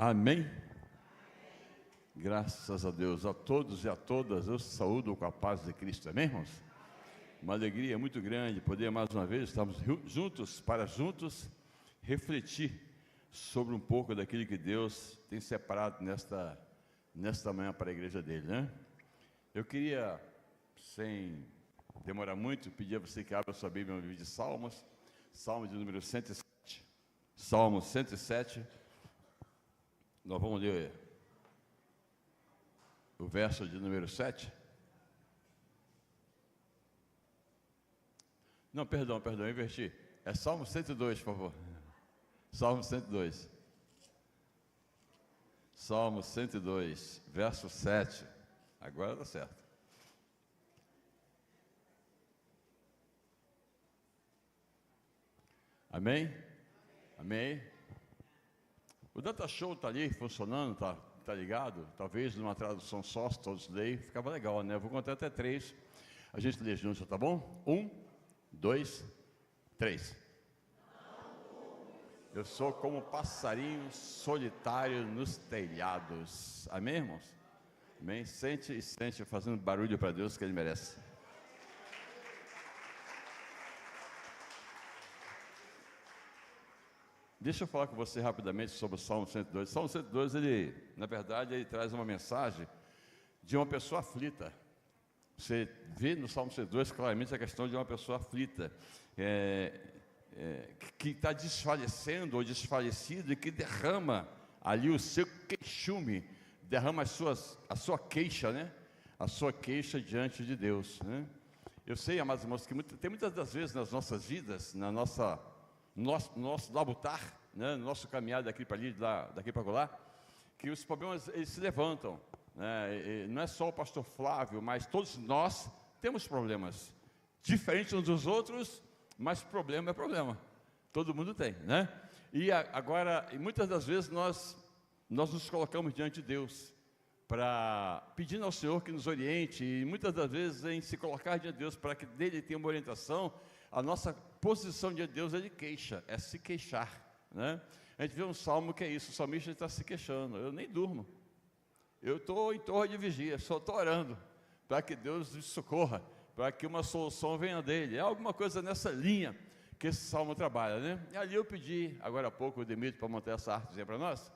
Amém? Graças a Deus, a todos e a todas, eu saúdo com a paz de Cristo, amém, irmãos? Uma alegria muito grande poder mais uma vez estarmos juntos, para juntos refletir sobre um pouco daquilo que Deus tem separado nesta manhã para a igreja dele, né? Eu queria, sem demorar muito, pedir a você que abra a sua Bíblia no livro de Salmos, Salmo de número 107, Salmo 107, nós vamos ler o verso de número 7. Não, perdão, eu inverti. É Salmo 102, por favor. Salmo 102. Salmo 102, verso 7. Agora está certo. Amém? Amém? O Data Show está ali funcionando, tá ligado? Talvez numa tradução só, se todos leem, ficava legal, né? Eu vou contar até 3. A gente lê junto, tá bom? 1, 2, 3. Eu sou como passarinho solitário nos telhados. Amém, irmãos? Amém? Sente e sente, fazendo barulho para Deus que Ele merece. Deixa eu falar com você rapidamente sobre o Salmo 102. O Salmo 102, ele, na verdade, ele traz uma mensagem de uma pessoa aflita. Você vê no Salmo 102 claramente a questão de uma pessoa aflita, que está desfalecendo ou desfalecido e que derrama ali o seu queixume, derrama a sua queixa, né? A sua queixa diante de Deus, né? Eu sei, amados irmãos, que tem muitas das vezes nas nossas vidas, no nosso labutar, né, no nosso caminhar daqui para ali, daqui para lá, que os problemas eles se levantam, né? E não é só o pastor Flávio, mas todos nós temos problemas, diferentes uns dos outros, mas problema é problema, todo mundo tem, né? E agora, muitas das vezes nós nos colocamos diante de Deus, pedindo ao Senhor que nos oriente, e muitas das vezes em se colocar diante de Deus para que dele tenha uma orientação, a nossa posição diante de Deus é de queixa, é se queixar, né? A gente vê um salmo que é isso, o salmista está se queixando. Eu nem durmo, eu estou em torre de vigia, só estou orando para que Deus nos socorra, para que uma solução venha dele. É alguma coisa nessa linha que esse salmo trabalha, né? E ali eu pedi, agora há pouco, o Demito para montar essa artezinha para nós,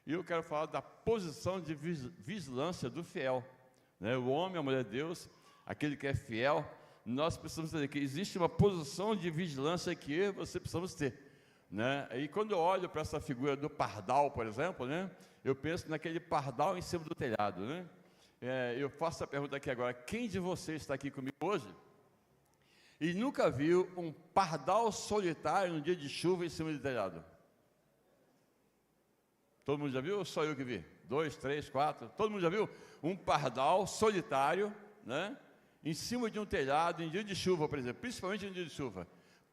e eu quero falar da posição de vigilância do fiel, né? O homem, a mulher de Deus, aquele que é fiel, nós precisamos entender que existe uma posição de vigilância que eu e você precisamos ter, né? E quando eu olho para essa figura do pardal, por exemplo, né, eu penso naquele pardal em cima do telhado, né? Eu faço a pergunta aqui agora: quem de vocês está aqui comigo hoje e nunca viu um pardal solitário no dia de chuva em cima do telhado? Todo mundo já viu ou só eu que vi? 2, 3, 4, todo mundo já viu um pardal solitário, né, em cima de um telhado, em dia de chuva, por exemplo, principalmente em dia de chuva,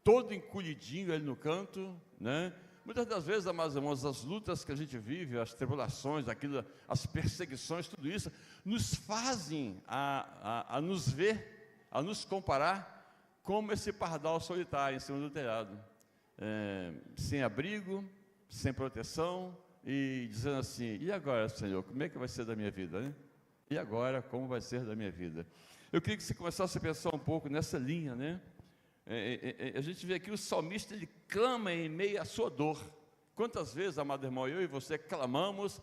todo encolhidinho ali no canto, né? Muitas das vezes, amados irmãos, as lutas que a gente vive, as tribulações, as perseguições, tudo isso, nos fazem a nos ver, a nos comparar como esse pardal solitário em cima do telhado, sem abrigo, sem proteção, e dizendo assim: e agora, Senhor, como é que vai ser da minha vida, né? E agora, como vai ser da minha vida? Eu queria que você começasse a pensar um pouco nessa linha, né? A gente vê aqui o salmista, ele clama em meio à sua dor. Quantas vezes, amado irmão, eu e você clamamos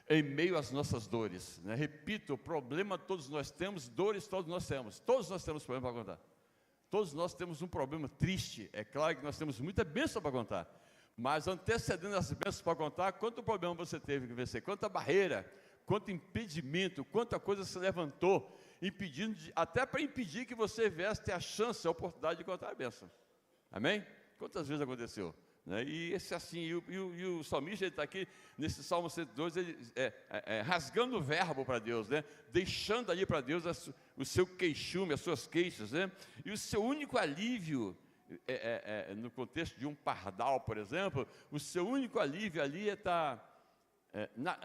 em meio às nossas dores, né? Repito, problema todos nós temos, dores todos nós temos problema para contar. Todos nós temos um problema triste. É claro que nós temos muita bênção para contar, mas antecedendo as bênçãos para contar, quanto problema você teve que vencer, quanta barreira, quanto impedimento, quanta coisa se levantou, até para impedir que você viesse ter a chance, a oportunidade de contar a bênção. Amém? Quantas vezes aconteceu, né? E esse assim, e o salmista, ele está aqui nesse Salmo 102, ele rasgando o verbo para Deus, né? Deixando ali para Deus o seu queixume, as suas queixas, né? E o seu único alívio, no contexto de um pardal, por exemplo, o seu único alívio ali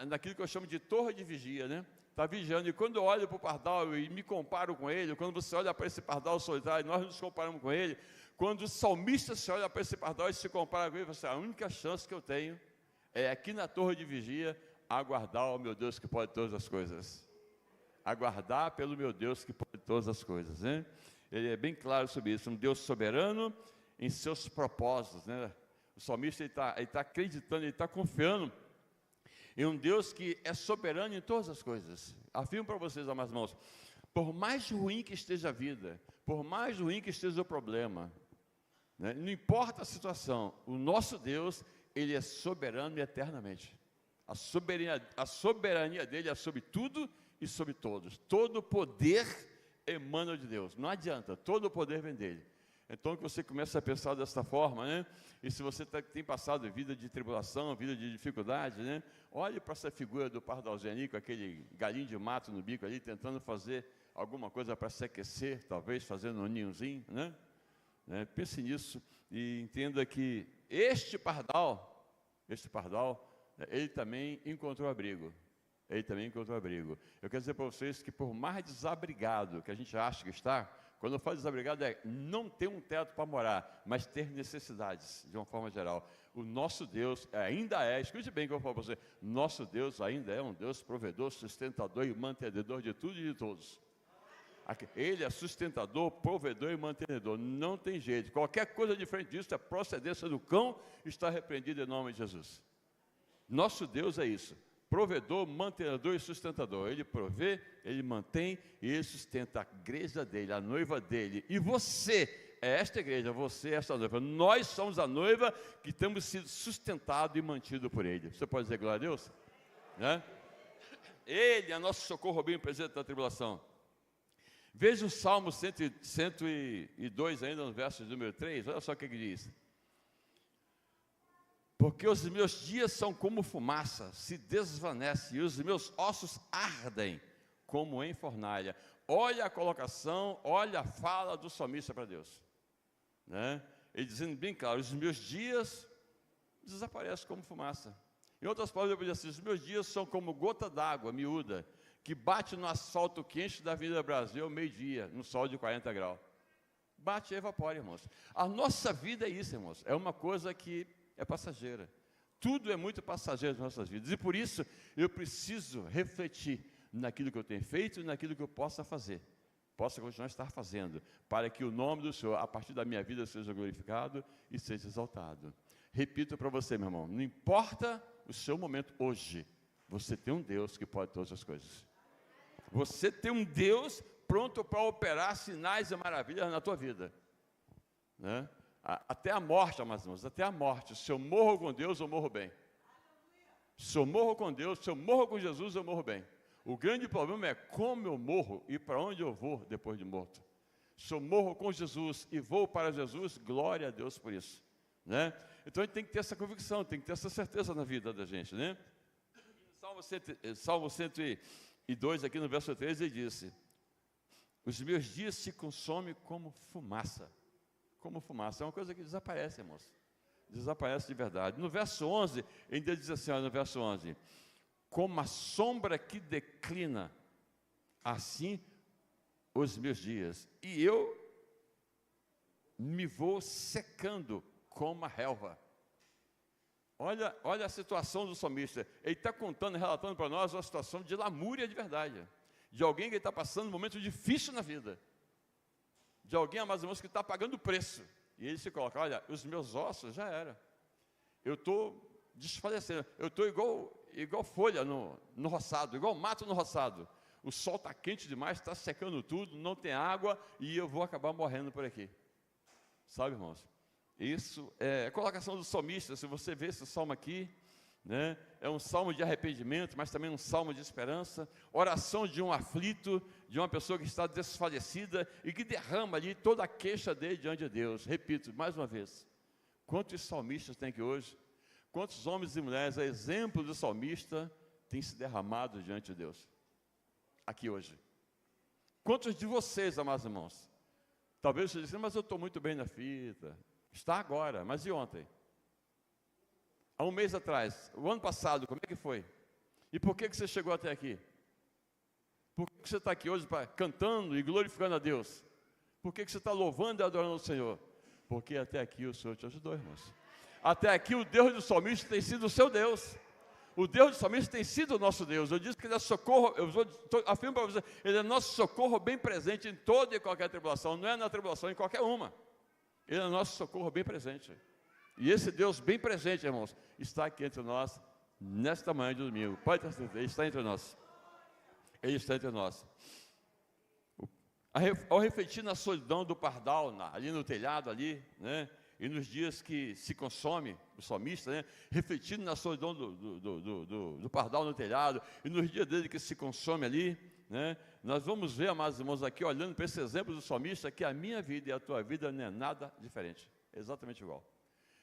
naquilo que eu chamo de torre de vigia, né? Está vigiando, e quando eu olho para o pardal e me comparo com ele, quando você olha para esse pardal solitário, nós nos comparamos com ele, quando o salmista se olha para esse pardal e se compara com ele, você, a única chance que eu tenho é aqui na torre de vigia, aguardar o meu Deus que pode todas as coisas. Aguardar pelo meu Deus que pode todas as coisas, né? Ele é bem claro sobre isso, um Deus soberano em seus propósitos, né? O salmista ele tá acreditando, ele está confiando em um Deus que é soberano em todas as coisas. Afirmo para vocês, amados irmãos, por mais ruim que esteja a vida, por mais ruim que esteja o problema, né? Não importa a situação, o nosso Deus, Ele é soberano e eternamente. A soberania dele é sobre tudo e sobre todos. Todo o poder emana de Deus. Não adianta, todo o poder vem dele. Então que você comece a pensar dessa forma, né? E se você tem passado vida de tribulação, vida de dificuldade, né? Olhe para essa figura do pardalzinho ali, com aquele galinho de mato no bico ali, tentando fazer alguma coisa para se aquecer, talvez fazendo um ninhozinho, né? Pense nisso e entenda que este pardal, ele também encontrou abrigo. Ele também encontrou abrigo. Eu quero dizer para vocês que por mais desabrigado que a gente acha que está, quando eu falo desabrigado é não ter um teto para morar, mas ter necessidades, de uma forma geral. O nosso Deus ainda é, escute bem o que eu falo para você, nosso Deus ainda é um Deus provedor, sustentador e mantenedor de tudo e de todos. Ele é sustentador, provedor e mantenedor, não tem jeito. Qualquer coisa diferente disso é procedência do cão, está repreendido em nome de Jesus. Nosso Deus é isso, provedor, mantenedor e sustentador. Ele provê, ele mantém e ele sustenta a igreja dele, a noiva dele. E você é esta igreja, você é esta noiva. Nós somos a noiva que temos sido sustentado e mantido por ele. Você pode dizer glória a Deus? Né? Ele é nosso socorro bem presente na tribulação. Veja o Salmo 102 ainda no verso número 3, olha só o que ele diz. Porque os meus dias são como fumaça, se desvanece, e os meus ossos ardem como em fornalha. Olha a colocação, olha a fala do salmista para Deus, né? Ele dizendo bem claro, os meus dias desaparecem como fumaça. Em outras palavras, eu podia dizer, os meus dias são como gota d'água miúda, que bate no asfalto quente da Avenida Brasil ao meio-dia, no sol de 40 graus. Bate e evapora, irmãos. A nossa vida é isso, irmãos, é uma coisa que é passageira. Tudo é muito passageiro nas nossas vidas. E por isso, eu preciso refletir naquilo que eu tenho feito e naquilo que eu possa fazer. Possa continuar a estar fazendo, para que o nome do Senhor, a partir da minha vida, seja glorificado e seja exaltado. Repito para você, meu irmão, não importa o seu momento hoje, você tem um Deus que pode todas as coisas. Você tem um Deus pronto para operar sinais e maravilhas na tua vida, né? Até a morte, amados irmãos, até a morte. Se eu morro com Deus, eu morro bem. Se eu morro com Deus, se eu morro com Jesus, eu morro bem. O grande problema é como eu morro e para onde eu vou depois de morto. Se eu morro com Jesus e vou para Jesus, glória a Deus por isso, né? Então a gente tem que ter essa convicção, tem que ter essa certeza na vida da gente, né? Salmo 102, aqui no verso 13, ele disse: os meus dias se consomem como fumaça. Como fumaça, é uma coisa que desaparece, irmãos. Desaparece de verdade. No verso 11, ainda diz assim, no verso 11: como a sombra que declina, assim os meus dias, e eu me vou secando como a relva. Olha a situação do salmista. Ele está contando, relatando para nós uma situação de lamúria de verdade, de alguém que está passando um momento difícil na vida, de alguém, amados irmãos, que está pagando o preço. E ele se coloca, olha, os meus ossos já era. Eu estou desfalecendo, eu estou igual folha no roçado, igual mato no roçado. O sol está quente demais, está secando tudo, não tem água, e eu vou acabar morrendo por aqui. Sabe, irmãos? Isso é a colocação do salmista. Se você vê esse salmo aqui, né, é um salmo de arrependimento, mas também um salmo de esperança, oração de um aflito, de uma pessoa que está desfalecida e que derrama ali toda a queixa dele diante de Deus. Repito, mais uma vez, quantos salmistas tem aqui hoje? Quantos homens e mulheres, a exemplo do salmista, têm se derramado diante de Deus? Aqui hoje. Quantos de vocês, amados irmãos? Talvez você diga, mas eu estou muito bem na fita. Está agora, mas e ontem? Há um mês atrás, o ano passado, como é que foi? E por que você chegou até aqui? Por que você está aqui hoje cantando e glorificando a Deus? Por que você está louvando e adorando o Senhor? Porque até aqui o Senhor te ajudou, irmãos. Até aqui o Deus do salmista tem sido o seu Deus. O Deus do salmista tem sido o nosso Deus. Eu disse que Ele é socorro, afirmo para você, Ele é nosso socorro bem presente em toda e qualquer tribulação. Não é na tribulação, em qualquer uma. Ele é nosso socorro bem presente. E esse Deus bem presente, irmãos, está aqui entre nós, nesta manhã de domingo. Pode ter certeza, Ele está entre nós. Ele está entre nós. Ao refletir na solidão do pardal, ali no telhado, ali, né? E nos dias que se consome, o salmista, né, refletindo na solidão do pardal no telhado, e nos dias dele que se consome ali, né, nós vamos ver, amados irmãos, aqui olhando para esse exemplo do salmista, que a minha vida e a tua vida não é nada diferente, é exatamente igual.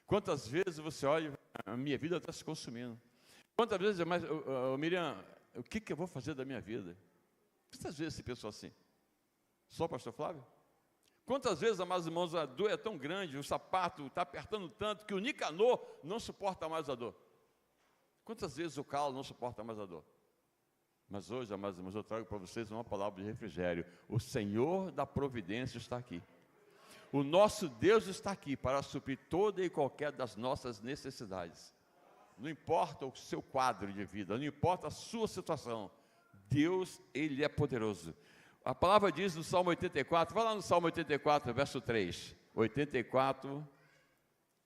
Quantas vezes você olha, a minha vida está se consumindo. Quantas vezes, mas, Miriam, o que eu vou fazer da minha vida? Quantas vezes você pensou assim? Só o pastor Flávio? Quantas vezes, amados irmãos, a dor é tão grande, o sapato está apertando tanto, que o Nicanor não suporta mais a dor. Quantas vezes o Carlos não suporta mais a dor? Mas hoje, amados irmãos, eu trago para vocês uma palavra de refrigério. O Senhor da providência está aqui. O nosso Deus está aqui para suprir toda e qualquer das nossas necessidades. Não importa o seu quadro de vida, não importa a sua situação, Deus, Ele é poderoso. A palavra diz no Salmo 84, vai lá no Salmo 84, verso 3. 84,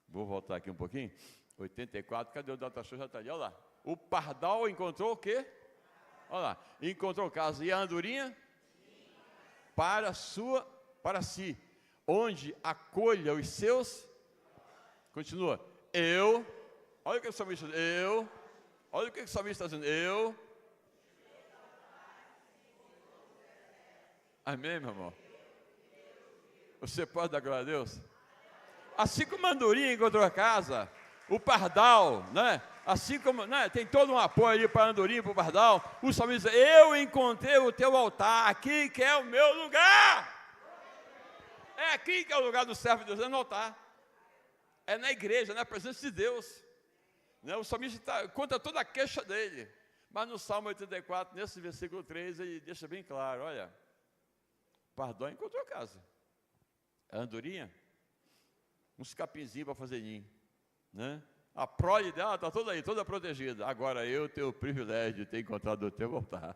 vou voltar aqui um pouquinho. 84, cadê o Datashow? Já está ali, olha lá. O pardal encontrou o quê? Olha lá, encontrou casa. E a andorinha? Para si. Onde acolha os seus? Continua. Olha o que o salmista está dizendo. Olha o que o salmista está dizendo. Amém, meu irmão? Você pode dar glória a Deus? Assim como a andorinha encontrou a casa, o pardal, né? Assim como, né? Tem todo um apoio ali para a andorinha e para o pardal. O salmista diz, eu encontrei o teu altar, aqui que é o meu lugar. É aqui que é o lugar do servo de Deus, é no altar. É na igreja, na presença de Deus. Né? O salmista conta toda a queixa dele. Mas no Salmo 84, nesse versículo 3, ele deixa bem claro, olha, o pardal encontrou casa. A andorinha, uns capinzinhos para fazer ninho, né? A prole dela está toda aí, toda protegida. Agora eu tenho o privilégio de ter encontrado o teu altar.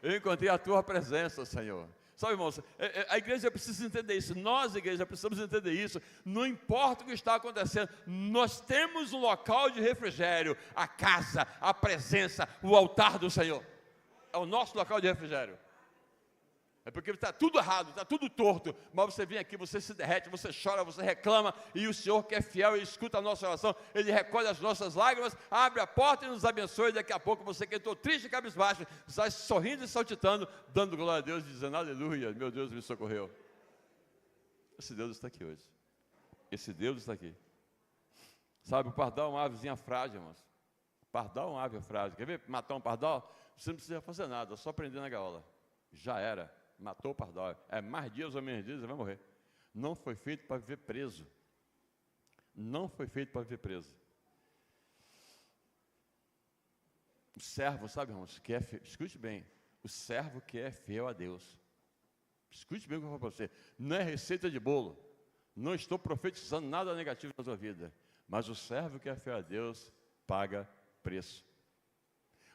Eu encontrei a tua presença, Senhor. Sabe, irmãos, a igreja precisa entender isso. Nós, igreja, precisamos entender isso. Não importa o que está acontecendo, nós temos um local de refrigério, a casa, a presença, o altar do Senhor. É o nosso local de refrigério. É porque está tudo errado, está tudo torto, mas você vem aqui, você se derrete, você chora, você reclama, e o Senhor que é fiel, Ele escuta a nossa oração, Ele recolhe as nossas lágrimas, abre a porta e nos abençoe, e daqui a pouco você que estou triste e cabisbaixo, sai sorrindo e saltitando, dando glória a Deus, dizendo, aleluia, meu Deus me socorreu. Esse Deus está aqui hoje, esse Deus está aqui. Sabe, o pardal é uma avezinha frágil, irmãos. Pardal é uma ave frágil, quer ver matar um pardal? Você não precisa fazer nada, só prender na gaiola, já era. Matou o pardal, é mais dias ou menos dias, ele vai morrer. Não foi feito para viver preso. Não foi feito para viver preso. O servo, sabe, irmãos, que é fiel, escute bem, o servo que é fiel a Deus. Escute bem o que eu falo para você. Não é receita de bolo. Não estou profetizando nada negativo na sua vida. Mas o servo que é fiel a Deus paga preço.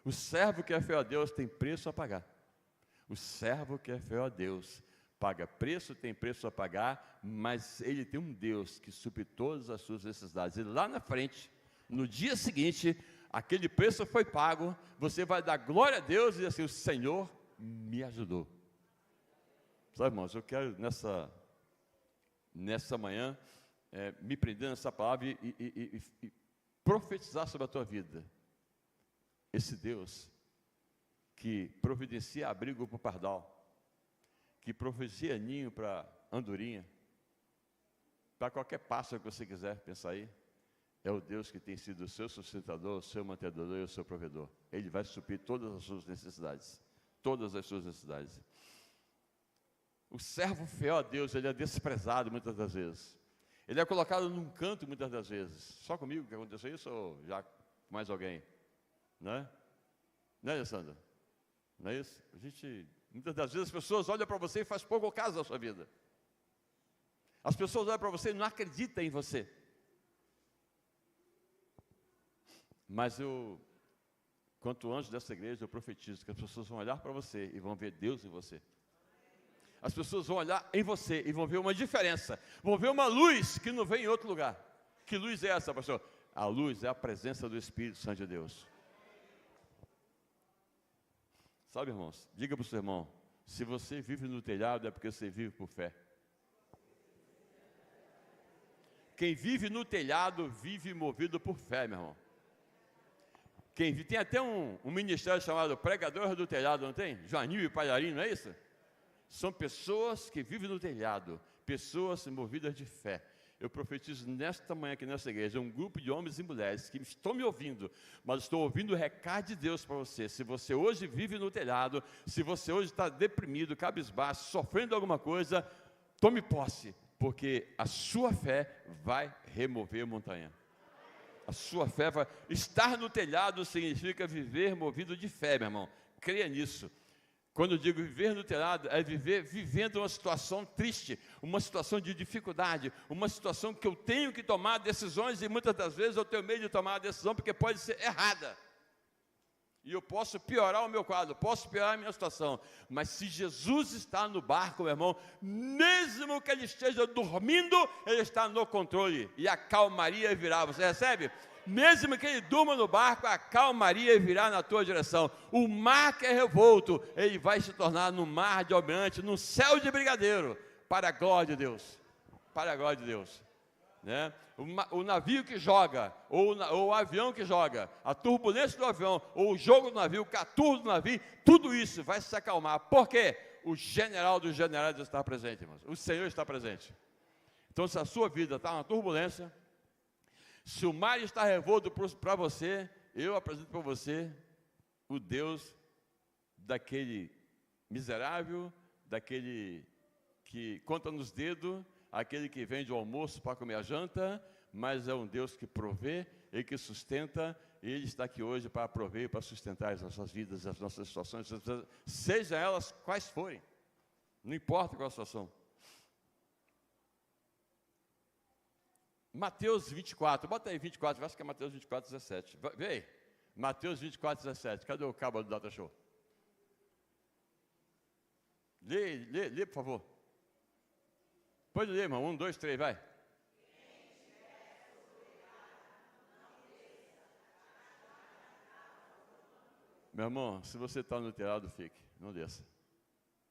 O servo que é fiel a Deus tem preço a pagar. O servo que é fiel a Deus paga preço, tem preço a pagar, mas ele tem um Deus que supre todas as suas necessidades. E lá na frente, no dia seguinte, aquele preço foi pago, você vai dar glória a Deus e dizer assim, o Senhor me ajudou. Sabe, irmãos, eu quero nessa manhã, me prender nessa palavra e profetizar sobre a tua vida. Esse Deus que providencia abrigo para o pardal, que providencia ninho para andorinha, para qualquer pássaro que você quiser pensar aí, é o Deus que tem sido o seu sustentador, o seu mantenedor e o seu provedor. Ele vai suprir todas as suas necessidades, todas as suas necessidades. O servo fiel a Deus, ele é desprezado muitas das vezes, ele é colocado num canto muitas das vezes. Só comigo que aconteceu isso ou já com mais alguém? Né, Alessandra? Não é isso? Muitas das vezes as pessoas olham para você e fazem pouco caso da sua vida. As pessoas olham para você e não acreditam em você. Mas eu Quanto anjo dessa igreja, eu profetizo que as pessoas vão olhar para você e vão ver Deus em você. As pessoas vão olhar em você e vão ver uma diferença. Vão ver uma luz que não vem em outro lugar. Que luz é essa, pastor? A luz é a presença do Espírito Santo de Deus. Sabe, irmãos? Diga para o seu irmão, se você vive no telhado é porque você vive por fé. Quem vive no telhado vive movido por fé, meu irmão. Tem até um ministério chamado Pregador do Telhado, não tem? Joaninho e Palharinho, não é isso? São pessoas que vivem no telhado, pessoas movidas de fé. Eu profetizo nesta manhã aqui nessa igreja, um grupo de homens e mulheres que estão me ouvindo, mas estou ouvindo o recado de Deus para você. Se você hoje vive no telhado, se você hoje está deprimido, cabisbaixo, sofrendo alguma coisa, tome posse, porque a sua fé vai remover montanha. A sua fé vai... Estar no telhado significa viver movido de fé, meu irmão. Creia nisso. Quando eu digo viver no telhado, é viver vivendo uma situação triste, uma situação de dificuldade, uma situação que eu tenho que tomar decisões e muitas das vezes eu tenho medo de tomar a decisão porque pode ser errada. E eu posso piorar o meu quadro, posso piorar a minha situação. Mas se Jesus está no barco, meu irmão, mesmo que ele esteja dormindo, ele está no controle. E a calmaria virá, você recebe? Mesmo que ele durma no barco, a calmaria virá na tua direção. O mar que é revolto, ele vai se tornar num mar de almirante, num céu de brigadeiro, para a glória de Deus. Para a glória de Deus. Né? O navio que joga, ou o avião que joga, a turbulência do avião, ou o jogo do navio, o caturro do navio, tudo isso vai se acalmar. Por quê? O general dos generais está presente, irmãos. O Senhor está presente. Então, se a sua vida está na turbulência, se o mar está revolto para você, eu apresento para você o Deus daquele miserável, daquele que conta nos dedos, aquele que vende o almoço para comer a janta, mas é um Deus que provê e que sustenta, e Ele está aqui hoje para prover e para sustentar as nossas vidas, as nossas situações, seja elas quais forem, não importa qual a situação. Mateus 24, bota aí 24, acho que é Mateus 24, 17, vê aí, Mateus 24, 17, cadê o cabo do Data Show? Lê, por favor. Pode ler, irmão, 1, 2, 3, vai. Meu irmão, se você está no telhado, fique, não desça.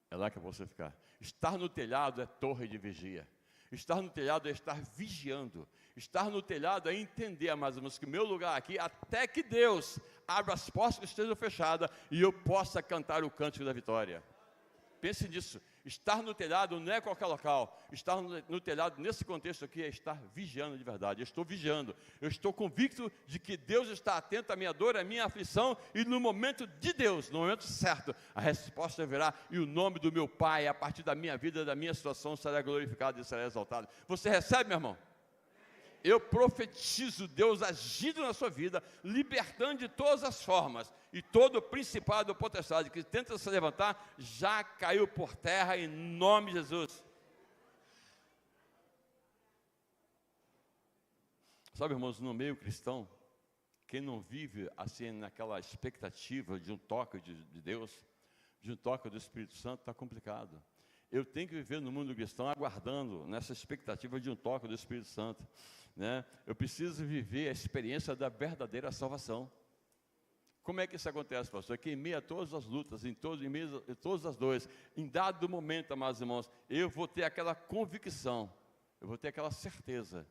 É lá que é para você ficar. Estar no telhado é torre de vigia. Estar no telhado é estar vigiando. Estar no telhado é entender, amados irmãos, que o meu lugar aqui, até que Deus abra as portas que estejam fechadas e eu possa cantar o cântico da vitória. Pense nisso. Estar no telhado não é qualquer local. Estar no telhado, nesse contexto aqui, é estar vigiando de verdade. Eu estou vigiando. Eu estou convicto de que Deus está atento à minha dor, à minha aflição, e no momento de Deus, no momento certo, a resposta virá, e o nome do meu Pai, a partir da minha vida, da minha situação, será glorificado e será exaltado. Você recebe, meu irmão? Eu profetizo Deus agindo na sua vida, libertando de todas as formas, e todo o principado ou potestade que tenta se levantar, já caiu por terra em nome de Jesus. Sabe, irmãos, no meio cristão, quem não vive assim naquela expectativa de um toque de Deus, de um toque do Espírito Santo, está complicado. Eu tenho que viver no mundo cristão aguardando, nessa expectativa de um toque do Espírito Santo, né? Eu preciso viver a experiência da verdadeira salvação. Como é que isso acontece, pastor? É que em meio a todas as lutas, em meio a todas as dores, em dado momento, amados irmãos, eu vou ter aquela convicção, eu vou ter aquela certeza,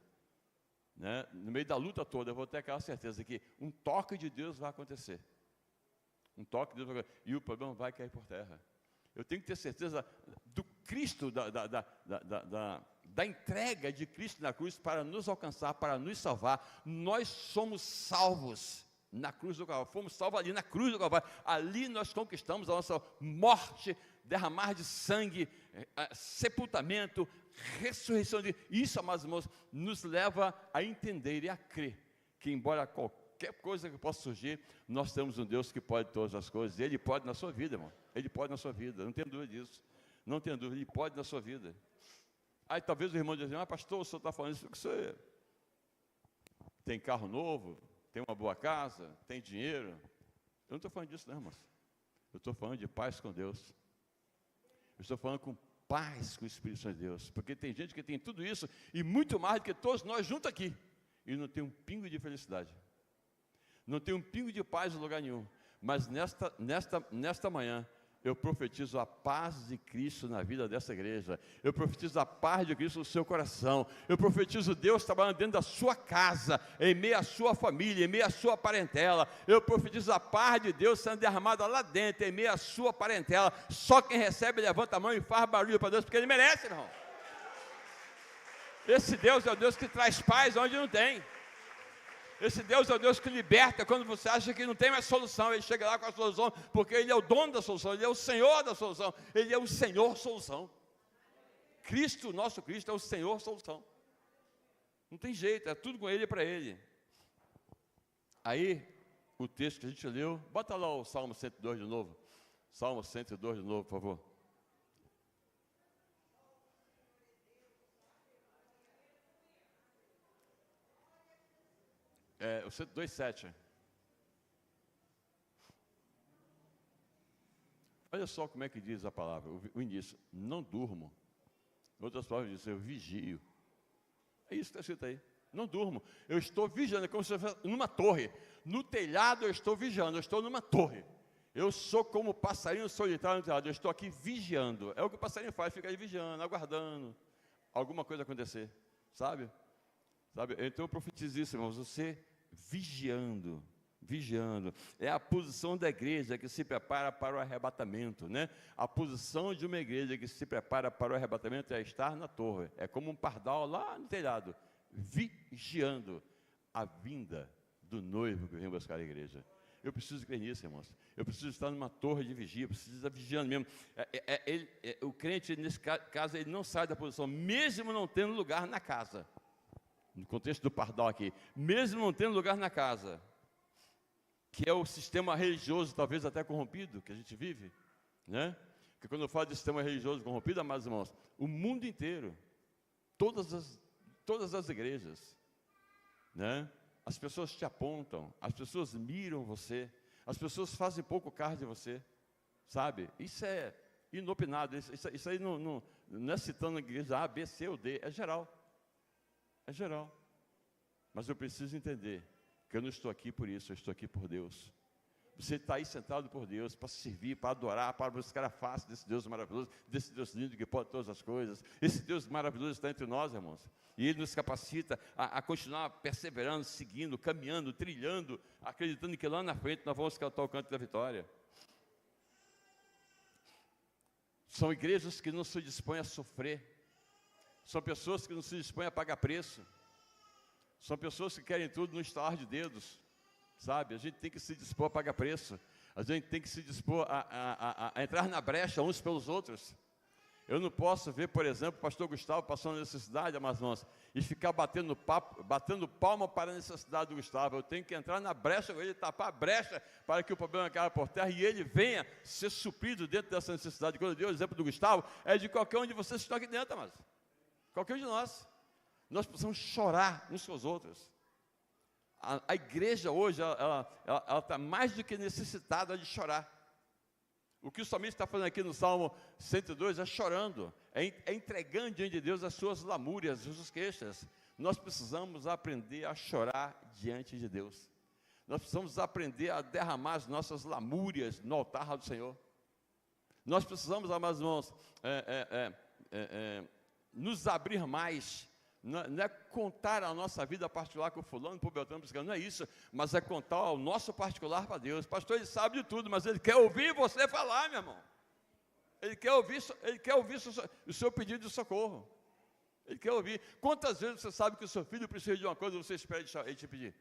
né? No meio da luta toda, eu vou ter aquela certeza que um toque de Deus vai acontecer. Um toque de Deus vai acontecer, e o problema vai cair por terra. Eu tenho que ter certeza do Cristo, da entrega de Cristo na cruz para nos alcançar, para nos salvar. Nós somos salvos na cruz do Calvário. Fomos salvos ali na cruz do Calvário. Ali nós conquistamos a nossa morte, derramar de sangue, sepultamento, ressurreição. Isso, amados irmãos, nos leva a entender e a crer que, embora qualquer coisa que possa surgir, nós temos um Deus que pode todas as coisas. Ele pode na sua vida, irmão. Ele pode na sua vida, não tenho dúvida disso. Não tenho dúvida, Ele pode na sua vida. Aí talvez o irmão diz assim, pastor, o senhor está falando isso porque você tem carro novo, tem uma boa casa, tem dinheiro. Eu não estou falando disso, não, irmãos. Eu estou falando de paz com Deus. Eu estou falando com paz com o Espírito Santo de Deus. Porque tem gente que tem tudo isso e muito mais do que todos nós juntos aqui. E não tem um pingo de felicidade. Não tem um pingo de paz em lugar nenhum. Mas nesta manhã, eu profetizo a paz de Cristo na vida dessa igreja. Eu profetizo a paz de Cristo no seu coração. Eu profetizo Deus trabalhando dentro da sua casa, em meio à sua família, em meio à sua parentela. Eu profetizo a paz de Deus sendo derramada lá dentro, em meio à sua parentela. Só quem recebe, levanta a mão e faz barulho para Deus, porque Ele merece, irmão. Esse Deus é o Deus que traz paz onde não tem. Esse Deus é o Deus que liberta quando você acha que não tem mais solução. Ele chega lá com a solução, porque Ele é o dono da solução, Ele é o Senhor da solução, Ele é o Senhor solução. Cristo, nosso Cristo, é o Senhor solução. Não tem jeito, é tudo com Ele e para Ele. Aí, o texto que a gente leu, bota lá o Salmo 102 de novo. Salmo 102 de novo, por favor. O 102:7. Olha só como é que diz a palavra, o início. Não durmo. Em outras palavras, diz, eu vigio. É isso que está escrito aí. Não durmo. Eu estou vigiando, é como se eu estivesse numa torre. No telhado eu estou vigiando, eu estou numa torre. Eu sou como o passarinho solitário no telhado, eu estou aqui vigiando. É o que o passarinho faz, fica aí vigiando, aguardando alguma coisa acontecer. Sabe? Então eu profetizo isso, irmãos, você vigiando, é a posição da igreja que se prepara para o arrebatamento, né? A posição de uma igreja que se prepara para o arrebatamento é estar na torre, é como um pardal lá no telhado, vigiando a vinda do noivo que vem buscar a igreja. Eu preciso crer nisso, irmãos. Eu preciso estar numa torre de vigia, eu preciso estar vigiando mesmo. O crente, nesse caso, ele não sai da posição, mesmo não tendo lugar na casa. No contexto do pardal aqui, mesmo não tendo lugar na casa, que é o sistema religioso, talvez até corrompido, que a gente vive, né? Porque quando eu falo de sistema religioso corrompido, amados irmãos, o mundo inteiro, todas as igrejas, né? As pessoas te apontam, as pessoas miram você, as pessoas fazem pouco caso de você, sabe? Isso é inopinado, isso aí não é citando a igreja A, B, C ou D, é geral. É geral. Mas eu preciso entender que eu não estou aqui por isso, eu estou aqui por Deus. Você está aí sentado por Deus, para servir, para adorar, para buscar a face desse Deus maravilhoso, desse Deus lindo que pode todas as coisas. Esse Deus maravilhoso está entre nós, irmãos. E Ele nos capacita a continuar perseverando, seguindo, caminhando, trilhando, acreditando que lá na frente nós vamos cantar o canto da vitória. São igrejas que não se dispõem a sofrer. São pessoas que não se dispõem a pagar preço. São pessoas que querem tudo no estalar de dedos. Sabe? A gente tem que se dispor a pagar preço. A gente tem que se dispor a entrar na brecha uns pelos outros. Eu não posso ver, por exemplo, o pastor Gustavo passando necessidade, amados irmãos, e ficar batendo palma para a necessidade do Gustavo. Eu tenho que entrar na brecha, ele tapar a brecha para que o problema caia por terra e ele venha ser suprido dentro dessa necessidade. Quando eu dei o exemplo do Gustavo, é de qualquer um de vocês que estão aqui dentro, amados. Qualquer um de nós. Nós precisamos chorar uns com os outros. A igreja hoje, ela está mais do que necessitada de chorar. O que o salmista está fazendo aqui no Salmo 102 é chorando, é entregando diante de Deus as suas lamúrias, as suas queixas. Nós precisamos aprender a chorar diante de Deus. Nós precisamos aprender a derramar as nossas lamúrias no altar do Senhor. Nós precisamos, amados irmãos, nos abrir mais. Não é contar a nossa vida particular com fulano, por Beltrano, não é isso, mas é contar o nosso particular para Deus. Pastor, ele sabe de tudo, mas ele quer ouvir você falar, meu irmão. Ele quer ouvir o seu pedido de socorro. Ele quer ouvir. Quantas vezes você sabe que o seu filho precisa de uma coisa e você espera ele te pedir?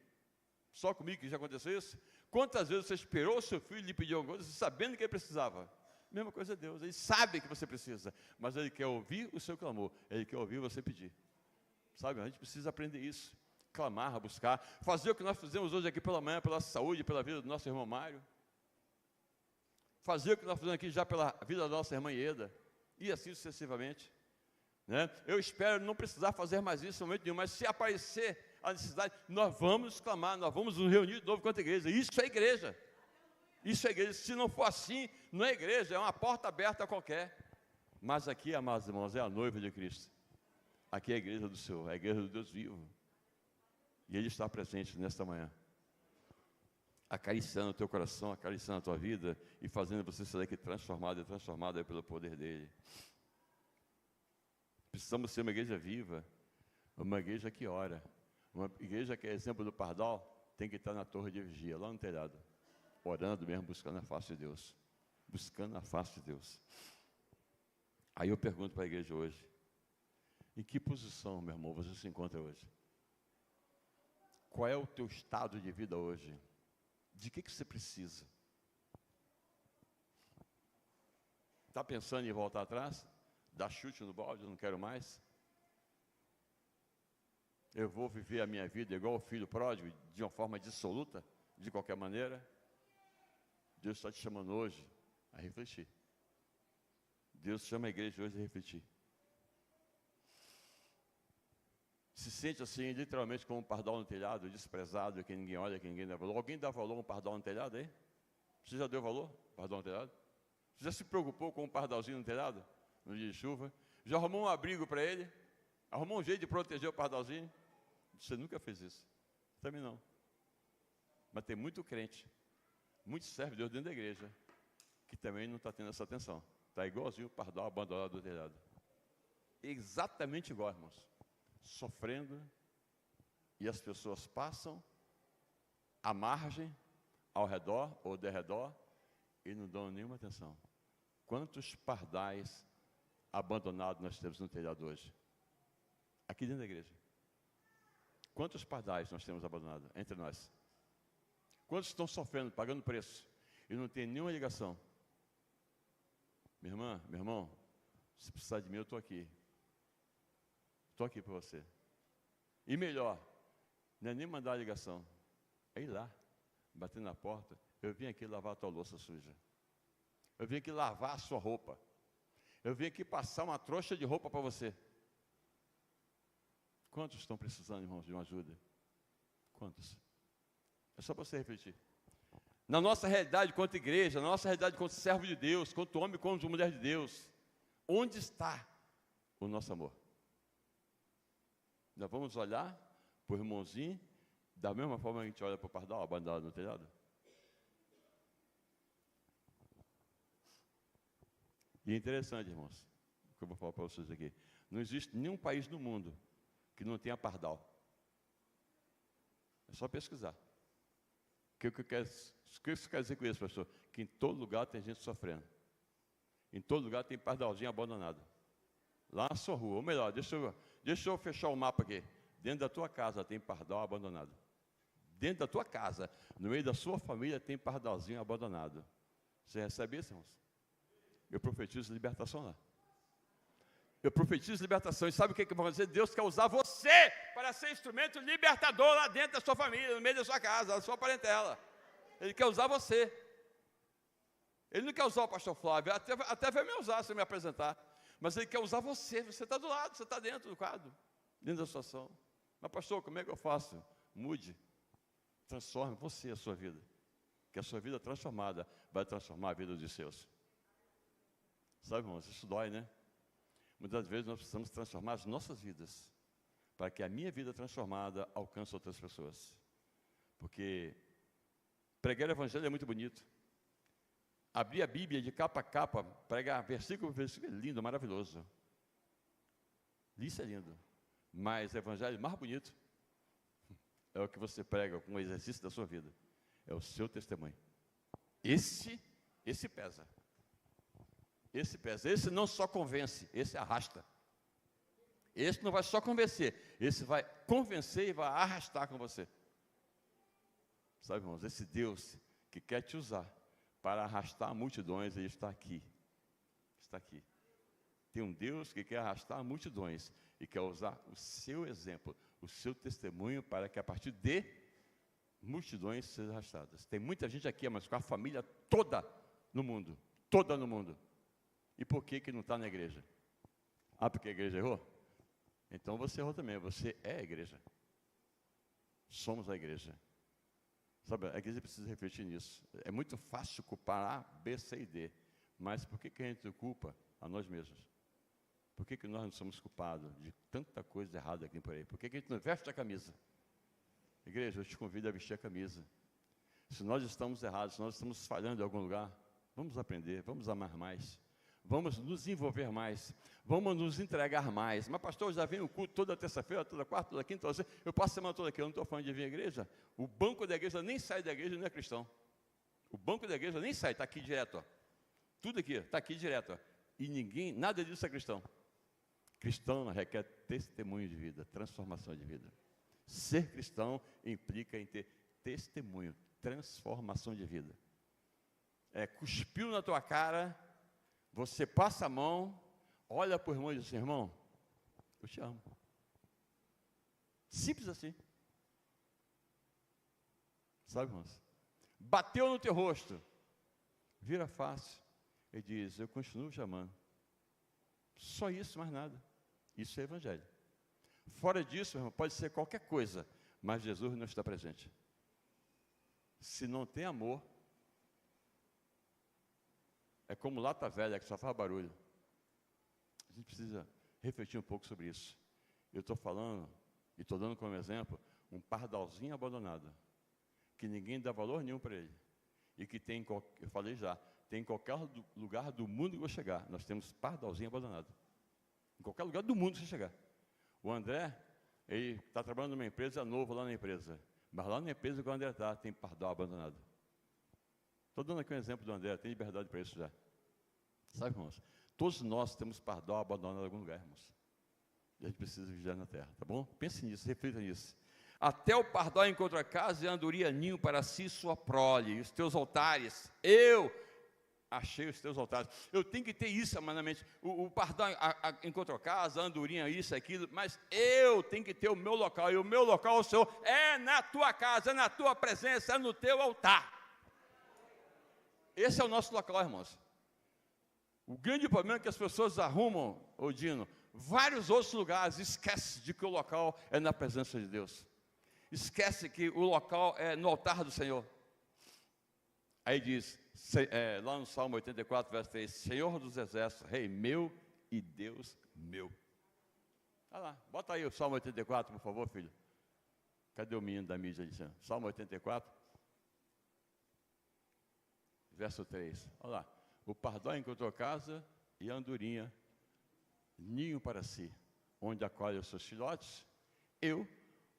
Só comigo que já aconteceu isso? Quantas vezes você esperou o seu filho lhe pedir alguma coisa, sabendo que ele precisava? Mesma coisa é Deus, Ele sabe que você precisa, mas Ele quer ouvir o seu clamor, Ele quer ouvir você pedir. Sabe, a gente precisa aprender isso, clamar, buscar, fazer o que nós fizemos hoje aqui pela manhã, pela saúde, pela vida do nosso irmão Mário, fazer o que nós fizemos aqui já pela vida da nossa irmã Ieda, e assim sucessivamente, né? Eu espero não precisar fazer mais isso em momento nenhum, mas se aparecer a necessidade, nós vamos clamar, nós vamos nos reunir de novo com a igreja, isso é igreja, Isso é igreja. Se não for assim, não é igreja, é uma porta aberta a qualquer. Mas aqui, amados irmãos, é a noiva de Cristo. Aqui é a igreja do Senhor, é a igreja do Deus vivo. E Ele está presente nesta manhã, acariciando o teu coração, acariciando a tua vida e fazendo você sair daqui transformado e transformada pelo poder dEle. Precisamos ser uma igreja viva, uma igreja que ora, uma igreja que é exemplo do pardal, tem que estar na torre de vigia, lá no telhado, orando mesmo, buscando a face de Deus. Buscando a face de Deus. Aí eu pergunto para a igreja hoje, em que posição, meu irmão, você se encontra hoje? Qual é o teu estado de vida hoje? De que você precisa? Está pensando em voltar atrás? Dar chute no balde, eu não quero mais? Eu vou viver a minha vida igual o filho pródigo, de uma forma dissoluta, de qualquer maneira? Deus está te chamando hoje a refletir. Deus chama a igreja hoje a refletir. Se sente assim, literalmente, como um pardal no telhado, desprezado, que ninguém olha, que ninguém dá valor. Alguém dá valor a um pardal no telhado aí? Você já deu valor? Pardal no telhado? Você já se preocupou com um pardalzinho no telhado? No dia de chuva? Já arrumou um abrigo para ele? Arrumou um jeito de proteger o pardalzinho? Você nunca fez isso. Também não. Mas tem muito crente, muito servo de Deus dentro da igreja, que também não está tendo essa atenção. Está igualzinho o pardal abandonado do telhado. Exatamente igual, irmãos. Sofrendo, e as pessoas passam à margem, ao redor ou de redor, e não dão nenhuma atenção. Quantos pardais abandonados nós temos no telhado hoje? Aqui dentro da igreja. Quantos pardais nós temos abandonados entre nós? Quantos estão sofrendo, pagando preço, e não tem nenhuma ligação? Minha irmã, meu irmão, se precisar de mim, eu estou aqui. Estou aqui para você. E melhor, não é nem mandar a ligação, é ir lá, bater na porta. Eu vim aqui lavar a tua louça suja. Eu vim aqui lavar a sua roupa. Eu vim aqui passar uma trouxa de roupa para você. Quantos estão precisando, irmãos, de uma ajuda? Quantos? É só para você refletir. Na nossa realidade quanto igreja, na nossa realidade quanto servo de Deus, quanto homem, quanto mulher de Deus, onde está o nosso amor? Nós vamos olhar para o irmãozinho da mesma forma que a gente olha para o pardal abandonado no telhado? E é interessante, irmãos, o que eu vou falar para vocês aqui. Não existe nenhum país no mundo que não tenha pardal. É só pesquisar. O que isso quer dizer com isso, pastor? Que em todo lugar tem gente sofrendo. Em todo lugar tem pardalzinho abandonado. Lá na sua rua, ou melhor, deixa eu fechar o mapa aqui. Dentro da tua casa tem pardal abandonado. Dentro da tua casa, no meio da sua família, tem pardalzinho abandonado. Você recebe isso, irmãos? Eu profetizo libertação lá. Eu profetizo libertação. E sabe o que vai acontecer? Deus quer usar você para ser instrumento libertador lá dentro da sua família, no meio da sua casa, da sua parentela. Ele quer usar você. Ele não quer usar o pastor Flávio, até vai me usar se eu me apresentar. Mas ele quer usar você está do lado, você está dentro do quadro, dentro da situação. Mas pastor, como é que eu faço? Mude, transforme você a sua vida. Que a sua vida transformada vai transformar a vida dos seus. Sabe, irmãos, isso dói, né? Muitas vezes nós precisamos transformar as nossas vidas, para que a minha vida transformada alcance outras pessoas. Porque pregar o evangelho é muito bonito. Abrir a Bíblia de capa a capa, pregar versículo por versículo, é lindo, maravilhoso. Isso é lindo. Mas o evangelho mais bonito é o que você prega com o exercício da sua vida. É o seu testemunho. Esse pesa. Esse pesa. Esse não só convence, esse arrasta. Esse não vai só convencer, esse vai convencer e vai arrastar com você. Sabe, irmãos, esse Deus que quer te usar para arrastar multidões, ele está aqui. Está aqui. Tem um Deus que quer arrastar multidões e quer usar o seu exemplo, o seu testemunho, para que a partir de multidões sejam arrastadas. Tem muita gente aqui, mas com a família toda no mundo. Toda no mundo. E por que não está na igreja? Ah, porque a igreja errou? Então você errou também, você é a igreja. Somos a igreja. Sabe, a igreja precisa refletir nisso. É muito fácil culpar A, B, C e D. Mas por que a gente culpa a nós mesmos? Por que nós não somos culpados de tanta coisa errada aqui por aí? Por que a gente não veste a camisa? Igreja, eu te convido a vestir a camisa. Se nós estamos errados, se nós estamos falhando em algum lugar, vamos aprender, vamos amar mais. Vamos nos envolver mais, vamos nos entregar mais. Mas pastor, eu já venho o culto toda terça-feira, toda quarta, toda quinta, toda sexta. Eu passo a semana toda aqui, eu não estou falando de vir à igreja. O banco da igreja nem sai da igreja, não é cristão. O banco da igreja nem sai, está aqui direto. Ó. Tudo aqui, está aqui direto. Ó. E ninguém, nada disso é cristão. Cristão requer testemunho de vida, transformação de vida. Ser cristão implica em ter testemunho, transformação de vida. Cuspiu na tua cara, você passa a mão, olha para o irmão e diz assim, irmão, eu te amo. Simples assim. Sabe, irmãos? Bateu no teu rosto, vira a face e diz, eu continuo te amando. Só isso, mais nada. Isso é evangelho. Fora disso, irmão, pode ser qualquer coisa, mas Jesus não está presente. Se não tem amor, é como lata velha que só faz barulho. A gente precisa refletir um pouco sobre isso. Eu estou falando, e estou dando como exemplo, um pardalzinho abandonado, que ninguém dá valor nenhum para ele, e que tem, eu falei já, tem em qualquer lugar do mundo que eu vou chegar, nós temos pardalzinho abandonado. Em qualquer lugar do mundo que você chegar. O André, ele está trabalhando numa empresa, novo lá na empresa, mas lá na empresa que o André está, tem pardal abandonado. Estou dando aqui um exemplo do André, tem liberdade para isso já. Sabe, irmãos? Todos nós temos pardal abandonado em algum lugar, irmãos. E a gente precisa vigiar na terra, tá bom? Pense nisso, reflita nisso. Até o pardal encontra casa e a andorinha ninho para si sua prole, e os teus altares. Eu achei os teus altares. Eu tenho que ter isso na mente. O pardal encontrou casa, a andorinha, isso, aquilo, mas eu tenho que ter o meu local. E o meu local, o Senhor, é na tua casa, é na tua presença, é no teu altar. Esse é o nosso local, irmãos. O grande problema é que as pessoas arrumam, Dino, vários outros lugares, esquece de que o local é na presença de Deus. Esquece que o local é no altar do Senhor. Aí diz, lá no Salmo 84, verso 3, Senhor dos exércitos, Rei meu e Deus meu. Olha lá, bota aí o Salmo 84, por favor, filho. Cadê o menino da mídia? Salmo 84, verso 3. Olha lá, o pardal encontrou casa e a andorinha, ninho para si, onde acolhe os seus filhotes, eu,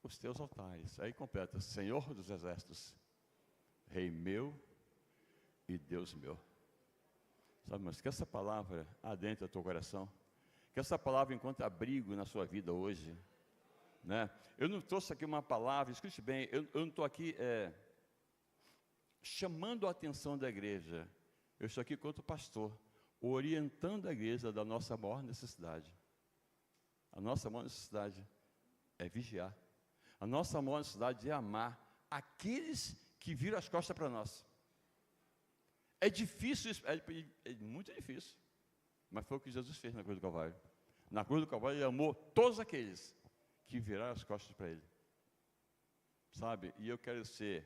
os teus altares. Aí completa, Senhor dos exércitos, Rei meu e Deus meu. Sabe, mas que essa palavra adentre o teu coração, que essa palavra encontre abrigo na sua vida hoje, né? Eu não trouxe aqui uma palavra, escute bem, eu não estou aqui chamando a atenção da igreja, eu estou aqui quanto pastor, orientando a igreja da nossa maior necessidade. A nossa maior necessidade é vigiar, a nossa maior necessidade é amar aqueles que viram as costas para nós. É difícil isso, é muito difícil, mas foi o que Jesus fez na cruz do Calvário. Na cruz do Calvário ele amou todos aqueles que viraram as costas para ele. Sabe, e eu quero ser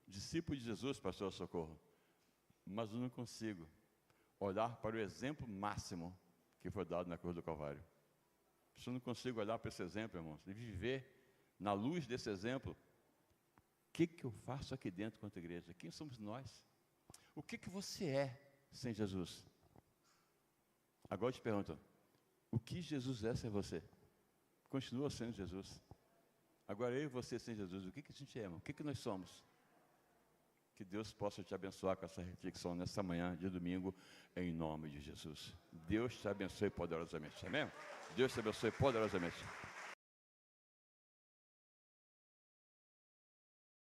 discípulo de Jesus, pastor Socorro, mas eu não consigo olhar para o exemplo máximo que foi dado na cruz do Calvário. Se eu não consigo olhar para esse exemplo, irmãos, e viver na luz desse exemplo, o que eu faço aqui dentro quanto igreja? Quem somos nós? O que você é sem Jesus? Agora eu te pergunto, o que Jesus é sem você? Continua sendo Jesus. Agora eu e você sem Jesus, o que a gente é, irmão? O que nós somos? Que Deus possa te abençoar com essa reflexão nessa manhã de domingo, em nome de Jesus. Deus te abençoe poderosamente, amém? Deus te abençoe poderosamente.